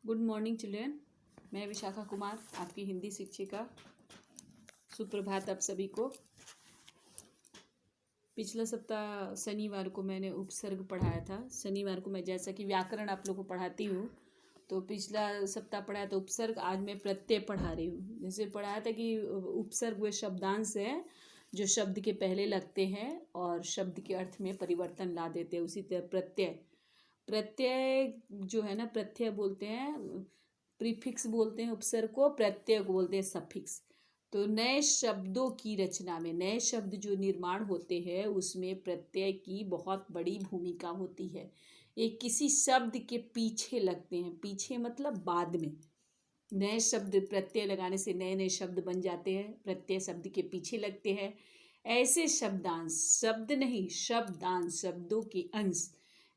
Good morning children. मैं विशाखा कुमार, आपकी हिंदी शिक्षिका। सुप्रभात आप सभी को। पिछला सप्ताह शनिवार को मैंने उपसर्ग पढ़ाया था। शनिवार को मैं जैसा कि व्याकरण आप लोगों को पढ़ाती हूँ, तो पिछला सप्ताह पढ़ाया था उपसर्ग। आज मैं प्रत्यय पढ़ा रही हूँ। जैसे पढ़ाया था कि उपसर्ग वे शब्दांश हैं जो शब्द के पहले लगते हैं और शब्द के अर्थ में परिवर्तन ला देते हैं। उसी तरह प्रत्यय जो है ना, प्रत्यय बोलते हैं, प्रीफिक्स बोलते हैं उपसर्ग को, प्रत्यय को बोलते हैं सफिक्स। तो नए शब्दों की रचना में, नए शब्द जो निर्माण होते हैं उसमें प्रत्यय की बहुत बड़ी भूमिका होती है। ये किसी शब्द के पीछे लगते हैं। पीछे मतलब बाद में। नए शब्द प्रत्यय लगाने से नए नए शब्द बन जाते हैं। प्रत्यय शब्द के पीछे लगते हैं। ऐसे शब्दांश, शब्द नहीं शब्दांश, शब्दों के अंश,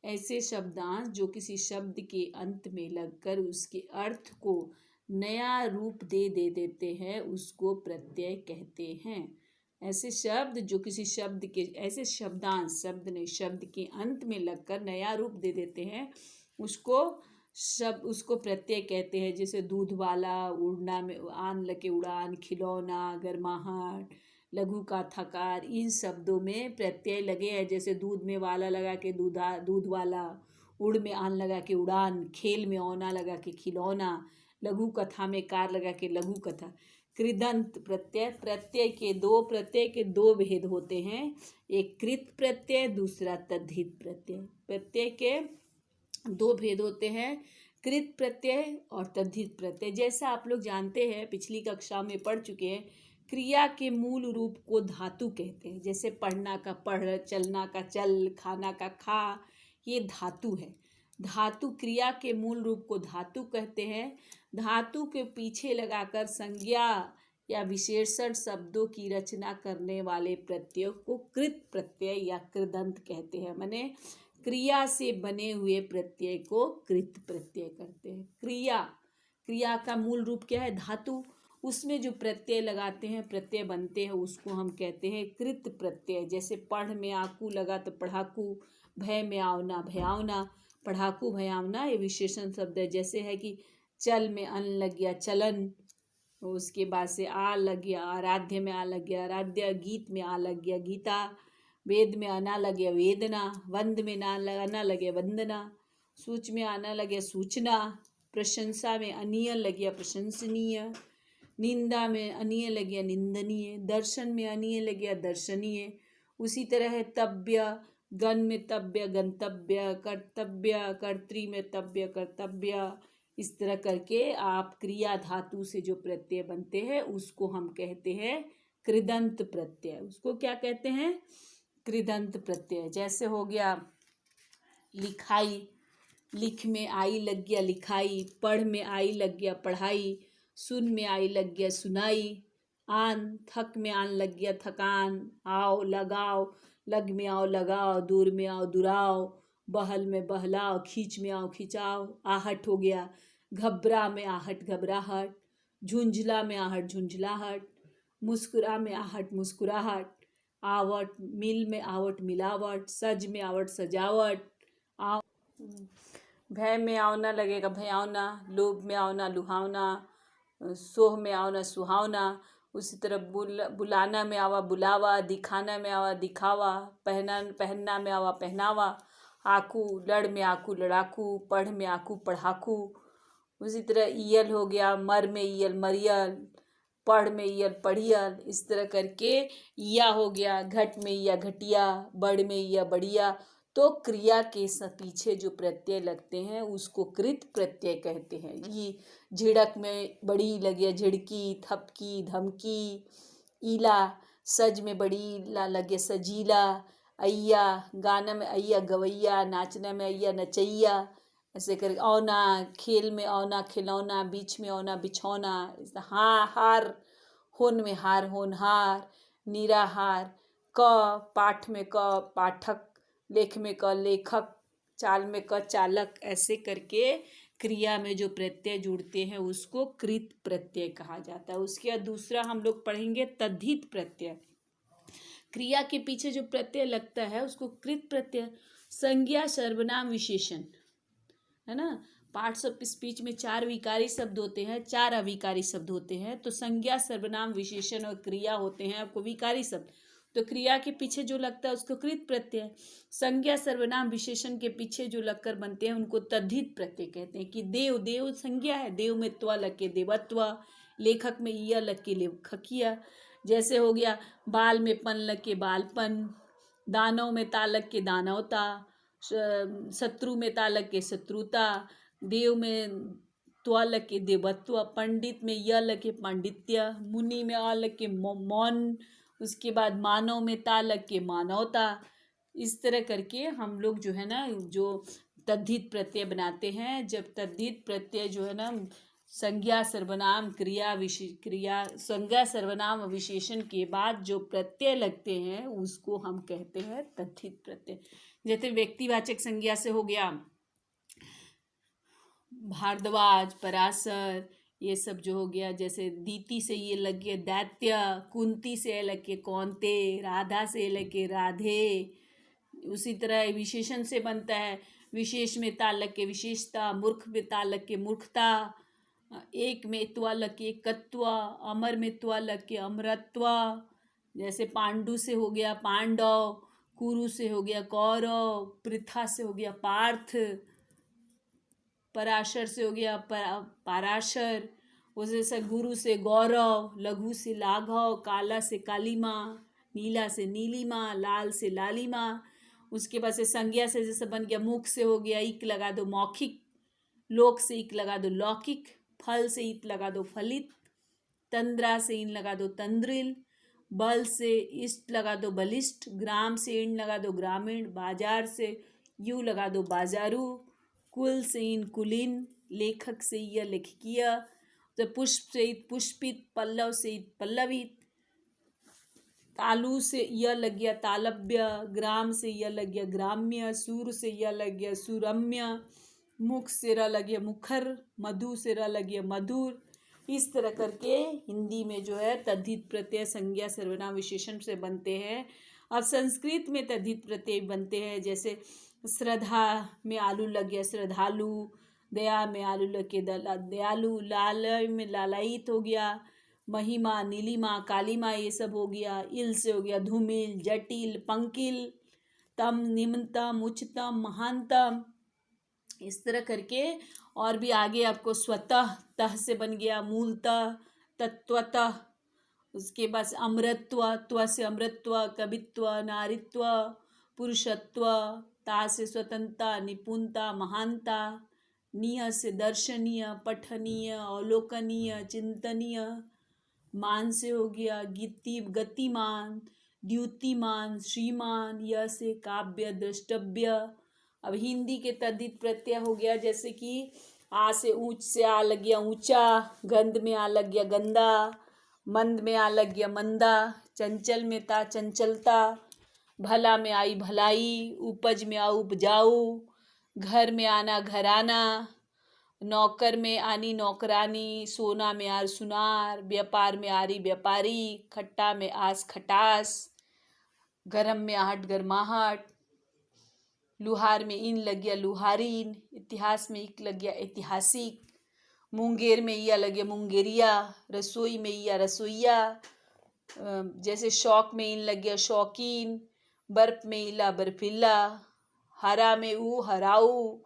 ऐसे शब्दांश जो किसी शब्द के अंत में लगकर उसके अर्थ को नया रूप दे देते हैं, उसको प्रत्यय कहते हैं। ऐसे शब्द जो किसी शब्द के, ऐसे शब्दांश, शब्द नहीं, शब्द के अंत में लगकर नया रूप दे देते हैं, उसको प्रत्यय कहते हैं। जैसे दूध वाला, उड़ना में आन लगे उड़ान, खिलौना, गर्माहट, लघु का थकार, इन शब्दों में प्रत्यय लगे हैं। जैसे दूध में वाला लगा के दूध वाला, उड़ में आन लगा के उड़ान, खेल में औना लगा के खिलौना, लघु कथा में कार लगा के लघु कथा। कृदंत प्रत्यय, प्रत्यय के दो भेद होते हैं। एक कृत प्रत्यय, दूसरा तद्धित प्रत्यय। प्रत्यय के दो भेद होते हैं, कृत प्रत्यय और तद्धित प्रत्यय। जैसा आप लोग जानते हैं, पिछली कक्षा में पढ़ चुके हैं, क्रिया के मूल रूप को धातु कहते हैं। जैसे पढ़ना का पढ़, चलना का चल, खाना का खा, ये धातु है। धातु, क्रिया के मूल रूप को धातु कहते हैं। धातु के पीछे लगाकर संज्ञा या विशेषण शब्दों की रचना करने वाले प्रत्यय को कृत प्रत्यय या कृदंत कहते हैं। माने क्रिया से बने हुए प्रत्यय को कृत प्रत्यय करते हैं। क्रिया का मूल रूप क्या है? धातु। उसमें जो प्रत्यय लगाते हैं, प्रत्यय बनते हैं, उसको हम कहते हैं कृत प्रत्यय। जैसे पढ़ में आकू लगा तो पढ़ाकू, भय में आवना भयावना, पढ़ाकू भयावना, ये विशेषण शब्द है। जैसे है कि चल में अन लग गया चलन, उसके बाद से आ लग गया आराध्य में आ लग गया आराध्य, गीत में आ लग गया गीता, वेद में आना लग गया वेदना, वंद में आना लगे वंदना, सूच में आना लगे सूचना, प्रशंसा में अनीय लग गया प्रशंसनीय, निंदा में अनीय लग गया निंदनीय, दर्शन में अनीय लग गया दर्शनीय। उसी तरह है तव्य, गण में तव्य गंतव्य, कर्तव्य कर्तृ में तव्य कर्तव्य। इस तरह करके आप क्रिया धातु से जो प्रत्यय बनते हैं उसको हम कहते हैं कृदंत प्रत्यय। उसको क्या कहते हैं? कृदंत प्रत्यय। जैसे हो गया लिखाई, लिख में आई लग गया लिखाई, पढ़ में आई लग गया पढ़ाई, सुन में आई लग गया सुनाई, आन, थक में आन लग गया थकान, आओ लगाओ, लग में आओ लगाओ, दूर में आओ दुराओ, बहल में बहलाओ, खींच में आओ खिंचाओ, आहट हो गया घबरा में आहट घबराहट, झुंझला में आहट झुंझलाहट, मुस्कुरा में आहट मुस्कुराहट, आवट, मिल में आवट मिलावट, सज में आवट सजावट, भय में आवना लगेगा भयावना, लोभ में आवना लुहावना, सोह में आवना सुहावना। उसी तरह बुलाना में आवा बुलावा, दिखाना में आवा दिखावा, पहनना में आवा पहनावा, आकू, लड़ में आकू लड़ाकू, पढ़ में आकू पढ़ाकू। उसी तरह ईयल हो गया, मर में ईयल मरियल, पढ़ में ईयल पढ़ियल। इस तरह करके या हो गया, घट में या घटिया, बड़ में या बढ़िया। तो क्रिया के पीछे जो प्रत्यय लगते हैं उसको कृत प्रत्यय कहते हैं। ये झिड़क में बड़ी लगे झिड़की, थपकी धमकी, ईला, सज में बड़ी ला लगे सजीला, अय्या, गाना में अय्या गवैया, नाचना में अय्या नचैया। ऐसे कर औना, खेल में औना खिलौना, बीच में औना बिछौना, हार, होन में हार होनहार, निराहार, क, पाठ में क पाठक, लेख में क लेखक, चाल में क चालक। ऐसे करके क्रिया में जो प्रत्यय जुड़ते हैं उसको कृत प्रत्यय कहा जाता है। उसके बाद दूसरा हम लोग पढ़ेंगे तद्धित प्रत्यय। क्रिया के पीछे जो प्रत्यय लगता है उसको कृत प्रत्यय। संज्ञा सर्वनाम विशेषण, है ना, पार्ट्स ऑफ स्पीच में 4 विकारी शब्द होते हैं, 4 अविकारी शब्द होते हैं। तो संज्ञा, सर्वनाम, विशेषण और क्रिया होते हैं आपको विकारी शब्द। तो क्रिया के पीछे जो लगता है उसको कृत प्रत्यय, संज्ञा, सर्वनाम, विशेषण के पीछे जो लगकर बनते हैं उनको तद्धित प्रत्यय कहते हैं। कि देव, देव संज्ञा है, देव में त्वा लग के देवत्व, लेखक में य लग के लेखकिया। जैसे हो गया बाल में पन लग के बालपन, दानव में ता लग के दानवता, शत्रु में ता लग के शत्रुता, देव में त्वा लग के देवत्व, पंडित में य लग के पांडित्य, मुनि में आ लग के मौन, उसके बाद मानव में ता लग के मानवता। इस तरह करके हम लोग जो है ना जो तद्धित प्रत्यय बनाते हैं। जब तद्धित प्रत्यय जो है ना संज्ञा, सर्वनाम, क्रिया संज्ञा, सर्वनाम, विशेषण के बाद जो प्रत्यय लगते हैं उसको हम कहते हैं तद्धित प्रत्यय। जैसे व्यक्तिवाचक संज्ञा से हो गया भारद्वाज, पराशर, ये सब जो हो गया। जैसे दीति से ये लग गया दैत्य, कुंती से लग के कौंते, राधा से लग के राधे। उसी तरह विशेषण से बनता है, विशेष में ता लग के विशेषता, मूर्ख में ता लग के मूर्खता, एक में त्वा लग के एकत्व, अमर में त्वा लग के अमरत्व। जैसे पांडु से हो गया पांडव, कुरु से हो गया कौरव, पृथा से हो गया पार्थ, पराशर से हो गया पाराशर, उस जैसा गुरु से गौरव, लघु से लाघव, काला से कालीमा, नीला से नीलिमा, लाल से लालिमा। उसके बाद से संज्ञा से जैसे बन गया मुख से हो गया इक लगा दो मौखिक, लोक से इक लगा दो लौकिक, फल से इत लगा दो फलित, तंद्रा से इन लगा दो तंद्रिल, बल से इष्ट लगा दो बलिष्ठ, ग्राम से इन लगा दो ग्रामीण, बाजार से यू लगा दो बाजारू, कुल से इन कुलीन, लेखक से यह लेखकीय, तो पुष्प से इत पुष्पित, पल्लव से इत पल्लवित, तालु से यह लग गया तालब्य, ग्राम से यह लग गया ग्राम्य, सूर से यह लग गया सुरम्य, मुख से र लग गया मुखर, मधु से र लग गया मधुर। इस तरह करके हिंदी में जो है तद्धित प्रत्यय संज्ञा, सर्वनाम, विशेषण से बनते हैं। अब संस्कृत में तद्धित प्रत्यय बनते हैं। जैसे श्रद्धा में आलू लग गया श्रद्धालु, दया में आलू लग के दयालु, लालय में लालायित हो गया, महिमा, नीलिमा, कालीमा, ये सब हो गया। इल से हो गया धूमिल, जटिल, पंकिल, तम, निम्नतम, उच्चतम, महानतम। इस तरह करके और भी आगे आपको स्वतः, तह से बन गया मूलतः, तत्वतः। उसके बाद अमृत्व, त्व से अमृत्व, कवित्व, नारित्व, पुरुषत्व, ता से स्वतंत्रता, निपुणता, महानता, निय से दर्शनीय, पठनीय, अवलोकनीय, चिंतनीय, मान से हो गया गतिमान, द्युतिमान, श्रीमान, यह से काव्य, द्रष्टव्य। अब हिंदी के तद्धित प्रत्यय हो गया जैसे कि आ से ऊंच से आ लग गया ऊंचा, गंध में आ लग गया गंदा, मंद में आ लग गया मंदा, चंचल में ता चंचलता, भला में आई भलाई, उपज में आ उपजाऊ, घर में आना घराना, नौकर में आनी नौकरानी, सोना में आर सुनार, व्यापार में आरी व्यापारी, खट्टा में आस खटास, गरम में आहट गरमाहट, लुहार में इन लग गया लुहारीन, इतिहास में इक लग गया ऐतिहासिक, मुंगेर में या लग गया मुंगेरिया, रसोई में या रसोईया। जैसे शौक में इन लग गया शौकीन, बर्फ में इला बर्फीला, हरा में ऊ हराऊ।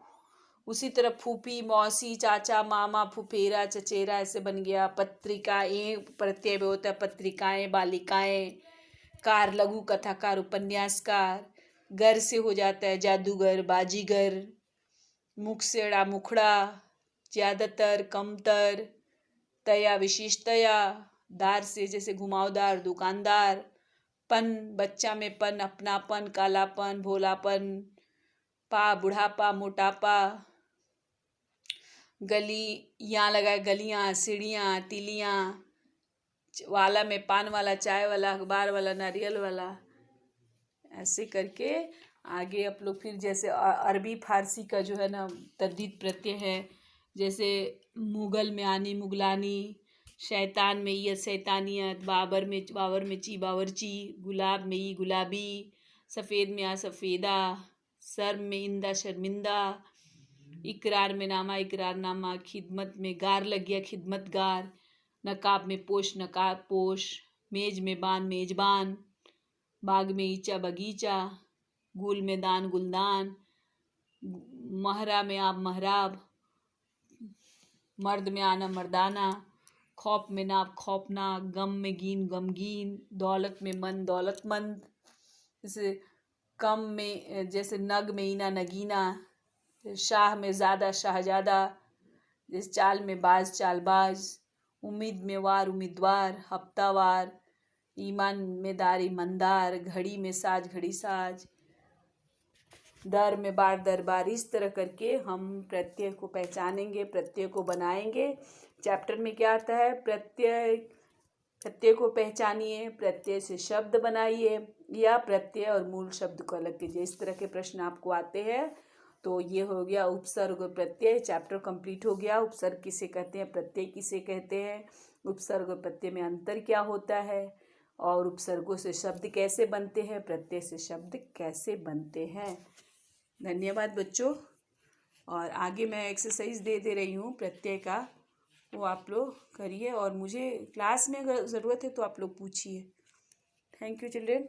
उसी तरह फूफी, मौसी, चाचा, मामा, फुफेरा, चचेरा ऐसे बन गया। पत्रिकाएं प्रत्यय में होता है पत्रिकाएं, बालिकाएं, कार लघु कथाकार, उपन्यासकार, गर से हो जाता है जादूगर, बाजीगर, मुख से अड़ा मुखड़ा, ज्यादातर, कमतर, तया विशेषतया, दार से जैसे घुमावदार, दुकानदार, पन बच्चा में पन, अपनापन, कालापन, भोलापन, पा बुढ़ापा, मोटापा, गली यहाँ लगा गलियाँ, सीढ़ियाँ, तीलियाँ, वाला में पान वाला, चाय वाला, अखबार वाला, नारियल वाला। ऐसे करके आगे आप लोग फिर जैसे अरबी फारसी का जो है ना तद्धित प्रत्यय है। जैसे मुगल में आनी मुगलानी, शैतान में यह शैतानियत, बाबर में ची बावरची, गुलाब में ई गुलाबी, सफ़ेद में आ सफ़ेदा, शर्म में इंदा शर्मिंदा, इकरार में नामा इकरारनामा, खिदमत में गार लग गया खिदमतगार, नकाब में पोश नकाब पोश, मेज में बान मेजबान, बाग में ईचा बगीचा, गुल में दान गुलदान, महरा में आब महराब, मर्द में आना मर्दाना, खौफ में नाप खौफनाक, गम में गीन गमगीन, दौलत में मन दौलतमंद, जैसे कम में जैसे नग में ईना नगीना, शाह में ज़्यादा शाहजादा, जैसे चाल में बाज चालबाज, उम्मीद में वार उम्मीदवार, हफ्तावार, ईमान में दार ईमानदार, घड़ी में साज घड़ी साज, दर में बार दरबार। इस तरह करके हम प्रत्यय को पहचानेंगे, प्रत्यय को बनाएंगे। चैप्टर में क्या आता है, प्रत्यय को पहचानिए, प्रत्यय से शब्द बनाइए, या प्रत्यय और मूल शब्द को अलग कीजिए। इस तरह के प्रश्न आपको आते हैं। तो ये हो गया उपसर्ग और प्रत्यय, चैप्टर कंप्लीट हो गया। उपसर्ग किसे कहते हैं, प्रत्यय किसे कहते हैं, उपसर्ग और प्रत्यय में अंतर क्या होता है, और उपसर्गों से शब्द कैसे बनते हैं, प्रत्यय से शब्द कैसे बनते हैं। धन्यवाद बच्चों। और आगे मैं एक्सरसाइज दे रही हूँ प्रत्यय का, वो आप लोग करिए, और मुझे क्लास में अगर ज़रूरत है तो आप लोग पूछिए। Thank you children.